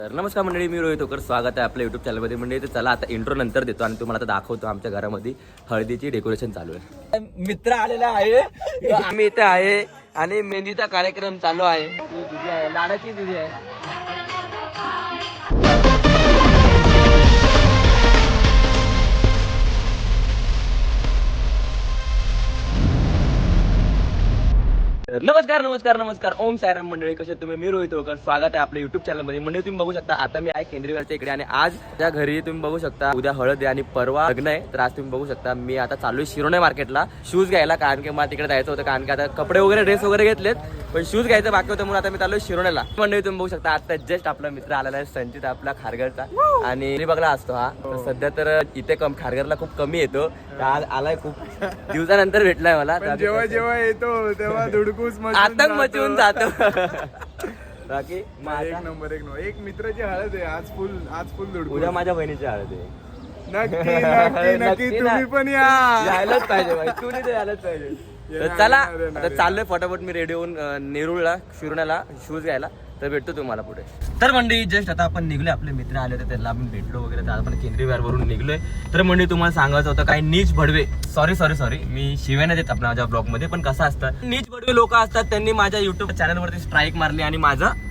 तर नमस्कार मंडळी, मी रोहित होकर. स्वागत आहे आपल्या यूट्यूब चॅनलमध्ये. मंडळी तर चला आता इंट्रो नंतर देतो आणि तुम्हाला आता दाखवतो आमच्या घरामध्ये हळदीची डेकोरेशन चालू आहे. मित्र आलेला आहे, आम्ही इथे आहे आणि मेहंदीचा कार्यक्रम चालू आहे. ही दिदी आहे, लाडाची दिदी आहे. नमस्कार नमस्कार नमस्कार. ओम सायराम मंडळी, कसे तुम्ही? मी रोहित होकर. स्वागत आहे आपल्या युट्यूब चॅनलमध्ये. मंडळी तुम्ही बघू शकता आता मी आहे केंद्रीयच्या इकडे आणि आज त्या घरी तुम्ही बघू शकता उद्या हळद आहे आणि परवा लग्न आहे. तर आज तुम्ही बघू शकता मी आता चालू आहे शिरोणे मार्केटला शूज घ्यायला, कारण की मला तिकडे जायचं होतं. कारण की आता कपडे वगैरे ड्रेस वगैरे घेतलेत, पण शूज घ्यायचं बाकी होतं, म्हणून आता मी चालू आहे शिरोण्याला. मंडळी तुम्ही बघू शकता आता जस्ट आपला मित्र आलेला आहे, संचित आपला खारघरचा. आणि मी बघला असतो हा सध्या तर इथे खारघरला खूप कमी येतो. आज आलाय, खूप दिवसानंतर भेटलाय मला. जेव्हा जेव्हा येतो तेव्हा धुडकूस आतंक मचून जातो. बाकी एक नंबर एक मित्राची हळद आहे. आज फुल धुडकूस. उद्या माझ्या बहिणीची हळद आहे. नक्की नक्की नक्की तुम्ही पण यायलाच पाहिजे भाई, तू नाही तर यायलाच पाहिजे. तर चला आता चाललोय फटाफट मी रेडी होऊन नेरूळला शिरोण्याला शूज घ्यायला. तर भेटतो तुम्हाला पुढे. तर मंडळी जस्ट आता आपण निघलोय, आपले मित्र आले होते त्यांना आपण भेटलो वगैरे. तर आपण केंद्रीय वरून निघलोय. तर मंडळी तुम्हाला सांगायचं होतं काही नीच भडवे, सॉरी मी शिव्याने देत आपल्या माझ्या ब्लॉग मध्ये, पण कसं असतं नीच भडवे लोक असतात, त्यांनी माझ्या युट्यूब चॅनलवरती स्ट्राईक मारली आणि माझं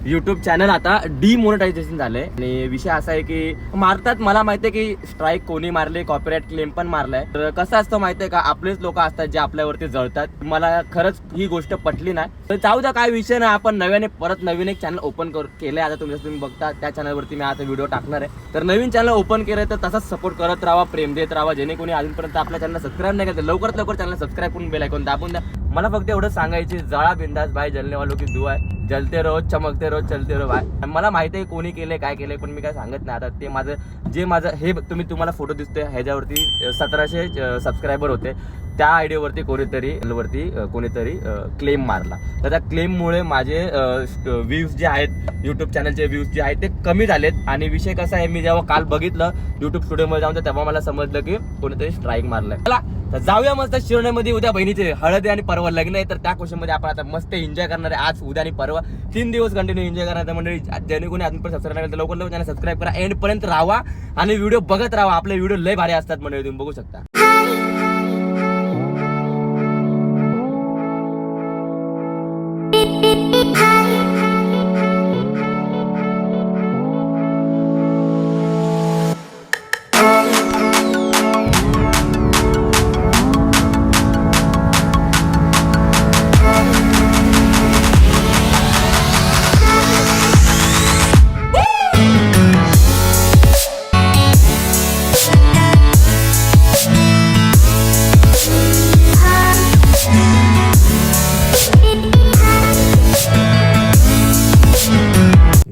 युट्यूब चॅनल आता डिमोनेटायझेशन झालंय. आणि विषय असा आहे की मारतात, मला माहितीये की स्ट्राईक कोणी मारले, कॉपीराईट क्लेम पण मारलाय. तर कसं असतं माहितीये का, आपलेच लोक असतात जे आपल्यावरती जळतात. मला खरंच ही गोष्ट पटली नाही. तर जाऊ द्या, काय विषय नाही. आपण नवीन एक चॅनल ओपन केलंय आता. तुम्ही बघता त्या चॅनलवरती मी आता व्हिडिओ टाकणार आहे. तर नवीन चॅनल ओपन केलंय, तर तसाच सपोर्ट करत राहा, प्रेम देत राहा. जेणे कोणी अजूनपर्यंत आपल्या चॅनल सबस्क्राईब नाही करते, लवकरात लवकर चॅनल सबस्क्राईब करून बेल आयकॉन दाबून द्या. मला फक्त एवढं सांगायची, जळा बिंदास भाई, जलने वालों की दुआ आहे. जलते रहो, चमकते रहो, चलते रहो भाई. मला माहिती आहे कोणी केलंय काय केलंय, पण मी काय सांगत नाही. आता ते माझं हे तुम्हाला फोटो दिसतोय ह्याच्यावरती 1700 सबस्क्रायबर होते. त्या आयडियावरती कोणीतरी क्लेम मारला. तर त्या क्लेममुळे माझे व्ह्यूज जे आहेत, युट्यूब चॅनलचे व्ह्यूज जे आहेत ते कमी झालेत. आणि विषय कसा आहे, मी जेव्हा काल बघितलं युट्यूब स्टुडिओमध्ये जाऊन, तेव्हा मला समजलं की कोणीतरी स्ट्राईक मारलाय. चला तर जाऊया मस्त शिरोण्यामध्ये. उद्या बहिणीचे हळद आणि परवा लग्न आहे. तर त्या क्वेश्चनमध्ये आपण आता मस्त एन्जॉय करणार आहे. आज उद्या आणि परवा 3 दिवस कंटिन्यू एन्जॉय करणार आहे. मंडळी ज्याने कोणी अजून पण सबस्क्राईब नाही केलं, लवकर लवकर चॅनल सबस्क्राईब करा, एंड पर्यंत राहा आणि व्हिडिओ बघत राहा. आपले व्हिडिओ लय भारी असतात मंडळी, तुम्ही बघू शकता.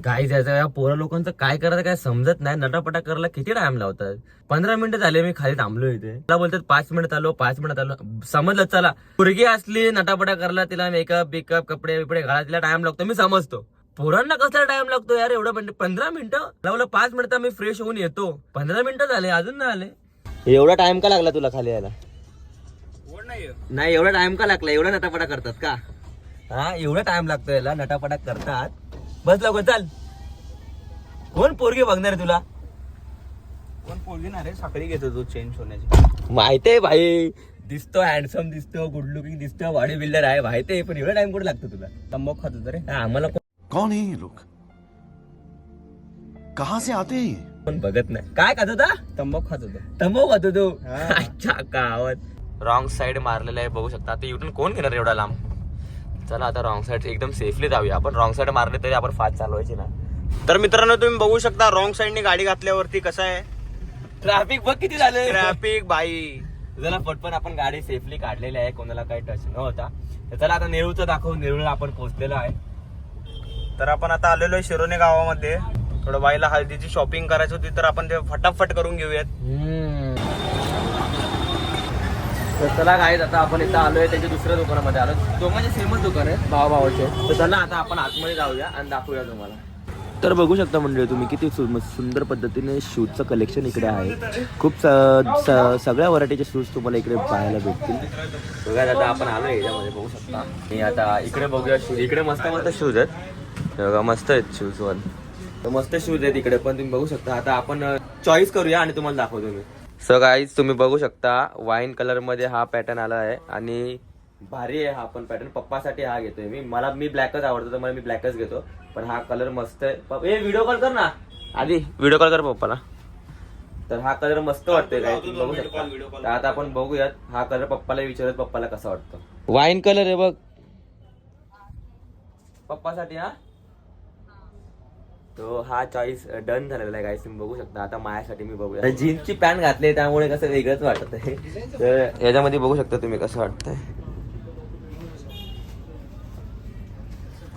गाईज याचा या पोरा लोकांचं काय करायचं काय समजत नाही. नटापटा करायला किती टाइम लावतात. 15 मिनिटं झाले मी खाली थांबलो इथे. मला बोलतात 5 मिनिट आलो. समजलं. चला पोरगी असली नटापटा करायला, तिला मेकअप बिकअप कपडे बिपडे घाला, तिला टाइम लागतो, मी समजतो. पोरांना कसला टाइम लागतो यार एवढं? 15 मिनिटं लावलं, 5 मिनिटं मी फ्रेश होऊन येतो. 15 मिनिटं झाले अजून नाही आले. एवढा टाइम का लागला तुला खाली यायला? नाही एवढा टाइम का लागला? एवढा नटापटा करतात का? हा, एवढा टाइम लागतो याला, नटापटा करतात. बस लवकर चाल. कोण पोरगी बघणार तुला? कोण पोरगी ना रे, साखळी घेतो तू चेंज होण्याची. माहितीये भाई, दिसतो हँडसम, दिसतो गुड लुकिंग, दिसतो बॉडी बिल्डर आहे, माहितीये. पण एवढा टाइम कुठे लागतो तुला? तंबाखू खात होता रे. आम्हाला कौन है ये लोग? कहां से आते हैं ये? कोण बघत नाही. काय खात होता? तंबाखू खात होता. तंबाखू खात होतो. अच्छा, गावात रॉंग साइड मारलेला आहे, बघू शकता. आता इथून कोण घेणार एवढा लांब? चला आता रॉंग साइड एकदम सेफली जाऊया आपण. रॉंग साइड मारले तरी आपण फास्ट चालवायची ना. तर मित्रांनो तुम्ही बघू शकता रॉंग साइडने गाडी घातल्यावरती कसं आहे ट्रॅफिक बघ किती झालं. ट्रॅफिक बाई. जरा पटपट आपण गाडी सेफली काढलेली आहे, कोणाला काही टच न होता. तर चला आता नेरूळचं दाखवू. नेरूळला आपण पोहोचलेलो आहे. तर आपण आता आलेलो आहे शिरोणे गावामध्ये. थोडं बाईला हळदीची शॉपिंग करायची होती, तर आपण ते फटाफट करून घेऊयात. तर चला गाईज आता आपण इथं आलोय त्यांच्या दुसऱ्या दुकानामध्ये आलो. दोघांचे सेमच दुकान आहे, भावाचे. तर चला आता आपण आतमध्ये जाऊया आणि दाखवूया तुम्हाला. तर बघू शकता मंडळी तुम्ही किती सुंदर पद्धतीने शूजचं कलेक्शन इकडे आहे. खूप सगळ्या व्हरायटीचे शूज तुम्हाला इकडे पाहायला भेटतील. बघा आता आपण आलो याच्यामध्ये, बघू शकता. आणि आता इकडे बघूया शूज. इकडे मस्त शूज आहेत, बघा मस्त आहेत शूज वन. तर मस्त शूज आहे तिकडे पण तुम्ही बघू शकता. आता आपण चॉईस करूया आणि तुम्हाला दाखवतो मी. सो गाईज तुम्ही बघू शकता वाईन कलर मध्ये हा पॅटर्न आला आहे आणि भारी आहे हा पण पॅटर्न. पप्पासाठी हा घेतोय मी ब्लॅकच आवडतो तर मला मी ब्लॅकच घेतो. पण हा कलर मस्त आहे. व्हिडिओ कॉल कर ना आधी, व्हिडिओ कॉल कर पप्पाला. तर हा कलर मस्त वाटतोय काय तुम्ही बघू शकता. तर आता आपण बघूयात हा कलर पप्पाला विचारत पप्पाला कसा वाटतो. वाईन कलर आहे बघ पप्पासाठी. हा तो हा चॉईस डन झालेला आहे गाईस तुम्ही बघू शकता. आता माझ्यासाठी मी बघूया. जीन्सची पॅन्ट घातली त्यामुळे कसं वेगळंच वाटत आहे. तर याच्यामध्ये बघू शकता तुम्ही कसं वाटतंय.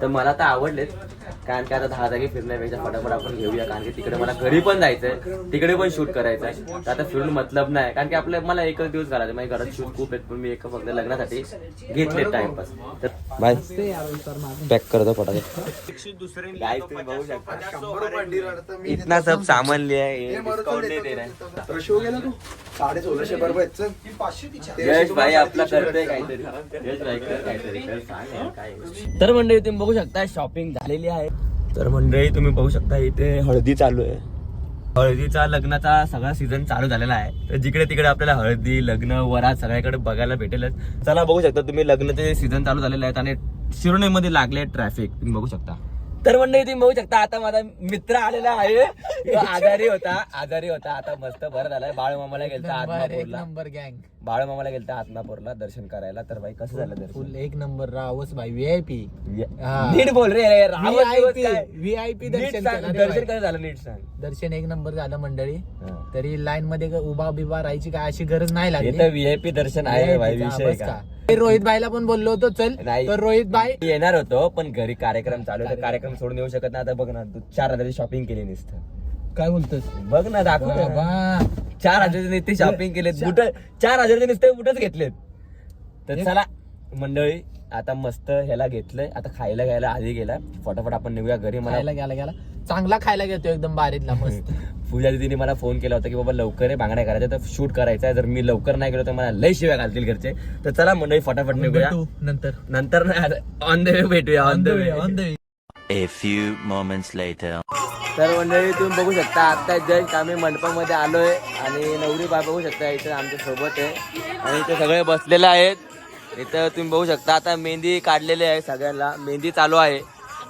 तर मला तर आवडलेच कारण की आता 10 जागी फिरण्यापेक्षा फटाफट आपण घेऊया. कारण की तिकडे मला घरी पण जायचंय, तिकडे पण शूट करायचंय. तर आता फिरून मतलब नाही कारण की आपल्या मला एकच दिवस घालायचं. माझ्या घरात शूट खूप आहेत पण मी एक फक्त लग्नासाठी घेतले टाइमपास. तर बाय पॅक करतो फटाफट. काय तुम्ही बघू शकता इतना सब सामान लिया है. डिस्काउंट नाही दे रहा यश भाई आपला करतोय काहीतरी. यश भाई काहीतरी सांग काय. तर मंडळी तुम्ही बघू शकता शॉपिंग झालेली आहे. तर मंडळी तुम्ही बघू शकता इथे हळदी चालू आहे. हळदीचा लग्नाचा सगळा सीझन चालू झालेला आहे. तर जिकडे तिकडे आपल्याला हळदी लग्न वरात सगळ्याकडे बघायला भेटेलच. चला बघू शकता तुम्ही लग्नाचे सीझन चालू झालेले आहेत आणि शिरोनेमध्ये लागले ट्रॅफिक तुम्ही बघू शकता. तर मंडळी तुम्ही बघू शकता आता माझा मित्र आलेला आहे. तो आजारी होता आता मस्त बरं झालाय. बाळूमामाला गेलता आत्मापूरला. बाळूमामाला गेलता आत्मापूरला दर्शन करायला. तर भाई कसं झालं दर्शन? फुल एक नंबर. रावस भाई VIP. नीट बोल रे. VIP दर्शन कसं झालं नीट सांग. दर्शन एक नंबर झालं मंडळी. तरी लाईन मध्ये उभा राहायची काय अशी गरज नाही लागली. तर VIP दर्शन आहे भाई. विषय का रोहित भाईला पण बोललो होतो चल नाही. तर रोहित भाई येणार होतो पण घरी कार्यक्रम चालू आहे. कार्यक्रम सोडून येऊ शकत नाही. आता बघ ना तू 4,000ची शॉपिंग केली नुसतं. काय बोलतोस? बघ ना दाखव. 4,000ची नुसती शॉपिंग केलीत. बुट 4,000चे नुसते बुटच घेतलेत. तर चला मंडळी आता मस्त ह्याला घेतलंय. आता खायला घ्यायला आधी गेला. फटाफट आपण निघूया घरी. मला गेला चांगला खायला घेतो एकदम बारीतला मस्त. पूजा दिदीने मला फोन केला होता की बाबा लवकर आहे बांगड्या करायच्या तर शूट करायचा आहे. जर मी लवकर नाही गेलो तर मला लय शिव्या घालतील घरचे. तर चला मंडळी फटाफट निघूया. नंतर ऑन द वे भेटूया. On the way. A few moments later. तर मंडळी तुम्ही बघू शकता आता जस्ट आम्ही मंडपामध्ये आलोय आणि नवरी बाय बघू शकता इथे आमच्या सोबत आहे आणि इथे सगळे बसलेले आहेत. इथं तुम्ही बघू शकता आता मेहंदी काढलेली आहे. सगळ्यांना मेहंदी चालू आहे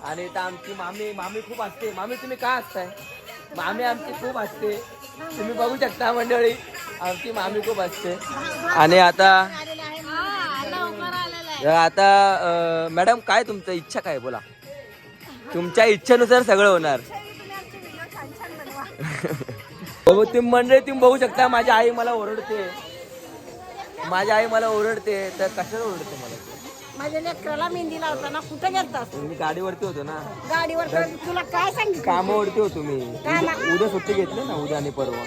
आणि इथं आमची मामी खूप असते. मामी तुम्ही का असताय? मामी आमची खूप असते तुम्ही बघू शकता मंडळी. आमची मामी खूप असते आणि आता मॅडम काय तुमचं इच्छा काय बोला. तुमच्या इच्छेनुसार सगळं होणार. तुम्ही मंडळी तुम्ही बघू शकता माझी आई मला ओरडते. तर कशाला ओरडते मला? माझ्या लेकराला मेहंदी लावताना कुठे गेलतास? मी गाडीवरती होतो ना. गाडीवर तुला काय सांगितलं? कामावरती होतो मी. उद्या सुट्टी घेतली ना उद्या आणि परवा.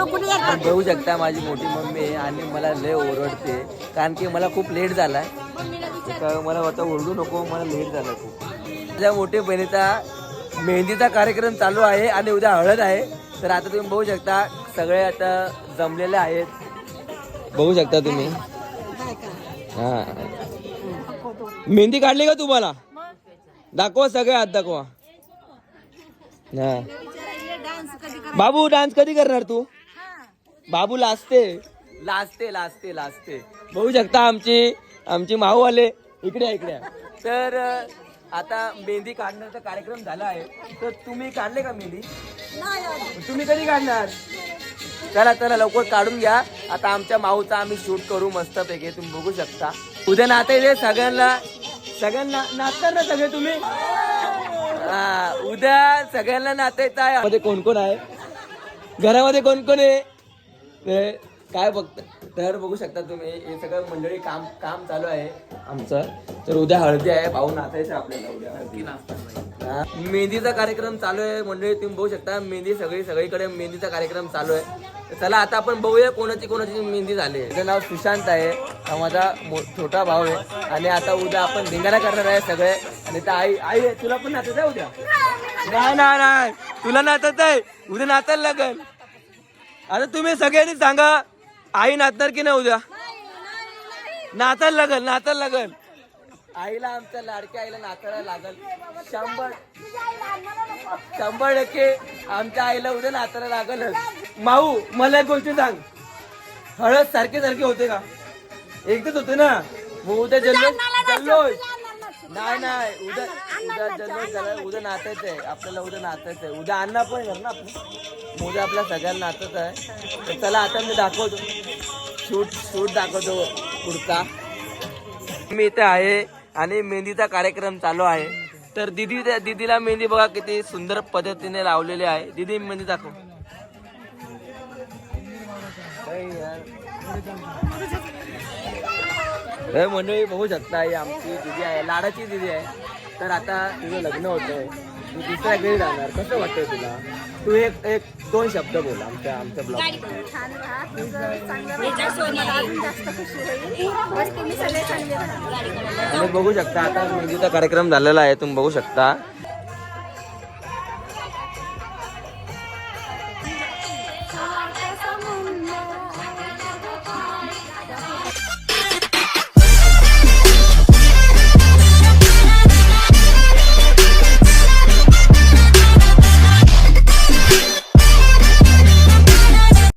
कुठे गेलतास? बघू शकता माझी मोठी मम्मी आहे आणि मला लय ओरडते कारण की मला खूप लेट झालाय. मला वाटतं ओरडू नको मला लेट झाला खूप. माझ्या मोठ्या बहिणीचा मेहंदीचा कार्यक्रम चालू आहे आणि उद्या हळद आहे. तर आता तुम्ही बघू शकता सगळे आता जमलेले आहेत. बघू शकता तुम्ही. हा मेहंदी काढली का तुम्हाला? दाखवा सगळे हात दाखवा. हा बाबू डान्स कधी करणार तू? बाबू लाजते. बघू शकता आमची माऊ आले इकडे. तर आता मेहंदी काढण्याचा कार्यक्रम झाला आहे. तर तुम्ही काढले का मेहंदी? तुम्ही कधी काढणार? चला लवकर काढून घ्या. आता आमच्या माऊचा आम्ही शूट करू मस्त पैकी. तुम्ही बघू शकता उद्या नाचायचे सगळ्यांना नाचणार ना सगळे तुम्ही? उद्या सगळ्यांना नाचायचं आहे. मध्ये कोण आहे घरामध्ये कोण आहे काय बघता? तर बघू शकता तुम्ही हे सगळं मंडळी काम चालू आहे आमचं. तर उद्या हळदी आहे. भाऊ नाचायचं आपल्याला उद्या हळदी. मेहंदीचा कार्यक्रम चालू आहे मंडळी तुम्ही बघू शकता. मेहंदी सगळीकडे मेहंदीचा कार्यक्रम चालू आहे. चला आता आपण बघूया कोणाची मेहंदी झाली. त्याचं नाव सुशांत आहे. हा माझा छोटा भाऊ आहे आणि आता उद्या आपण धिंगाणा करणार आहे सगळे. आणि तर आई तुला पण नाचत आहे उद्या? नाही तुला नाचत आहे उद्या नाचायला लागेल. आता तुम्ही सगळ्यांनी सांगा आई नाचणार की नाही उद्या? नाचायला लागेल. आईला आमच्या लाडक्या आईला नाचायला लागल 100% आमच्या आईला उद्या नाचायला लागल. माऊ मला एक गोष्ट सांग, हळद सारखे सारखे होते का? एकच होते ना. मग उद्या जल्लोष नाही उद्या जल्लोष झाला. उद्या नाचायचंय आपल्याला, उद्या नाचायचंय. उद्या अण्णा पण येणार ना आपण. उद्या आपल्या सगळ्यांना नाचत आहे. तर चला आता मी दाखवतो, शूट दाखवतो पुढचा. मी इथे आहे आणि मेहंदीचा कार्यक्रम चालू आहे. तर दीदीला मेहंदी बघा किती सुंदर पद्धतीने लावलेली आहे. दीदी मेहंदी दाखव. हे मंडळी बघू शकता, ही आमची दीदी आहे, लाडाची दीदी आहे. तर आता तुझं लग्न होतंय, तू दुसऱ्या घरी जाणार, कसं वाटतंय तुला? तू एक दोन शब्द बोल आमच्या ब्लॉग. छान राहा, तुझं चांगलं राहा, अजून जास्त खुशी होईल. बस तुम्ही सगळे चांगले राहा. आणि बघू शकता आता मेहंदीचा कार्यक्रम झालेला आहे, तुम्ही बघू शकता.